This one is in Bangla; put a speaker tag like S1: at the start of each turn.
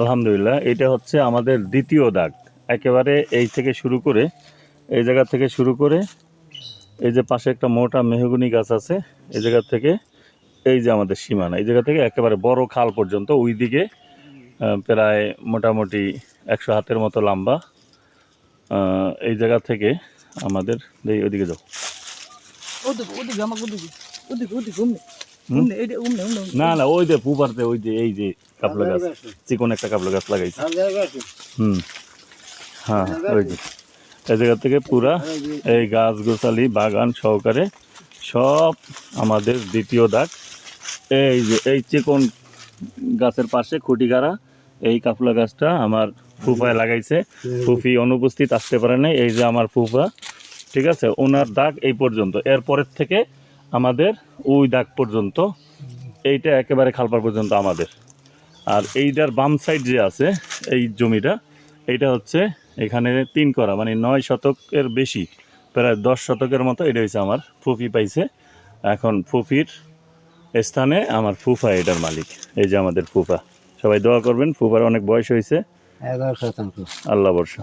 S1: আলহামদুলিল্লাহ, এটা হচ্ছে আমাদের দ্বিতীয় দাগ। একেবারে এই থেকে শুরু করে, এই জায়গা থেকে শুরু করে, এই যে পাশে একটা মোটা মেহগনি গাছ আছে, এই জায়গা থেকে এই যে আমাদের সীমানা, এই জায়গা থেকে একেবারে বড় খাল পর্যন্ত ওই দিকে প্রায় মোটামুটি 100 হাতের মতো লম্বা। এই জায়গা থেকে আমাদের ওইদিকে যাও। না না, ওই যে পুপারতে ওই যে এই যে কাপলা গাছ, চিকন একটা কাপলা গাছ লাগাইছে। হ্যাঁ, ওই যে এই জায়গা থেকে পুরা এই গাছ গোছালি বাগান সহকারে সব আমাদের দ্বিতীয় দাগ। এই যে এই চিকন গাছের পাশে খুঁটি গাড়া এই কাপলা গাছটা আমার ফুফায় লাগাইছে। ফুফি অনুপস্থিত, আসতে পারে নাই। এই যে আমার ফুফা, ঠিক আছে, ওনার দাগ এই পর্যন্ত। এরপরের থেকে আমাদের ওই দাগ পর্যন্ত, এইটা একেবারে খালপার পর্যন্ত আমাদের। আর এইটার বাম সাইড যে আছে এই জমিটা, এইটা হচ্ছে এখানে 3 করা, মানে 9 শতকের বেশি, প্রায় 10 শতকের মতো। এটা হচ্ছে আমার ফুফি পাইছে। এখন ফুফির স্থানে আমার ফুফা এটার মালিক। এই যে আমাদের ফুফা। সবাই দোয়া করবেন, ফুফার অনেক বয়স হয়েছে।
S2: 11 শতাংশ।
S1: আল্লাহ বর্ষা।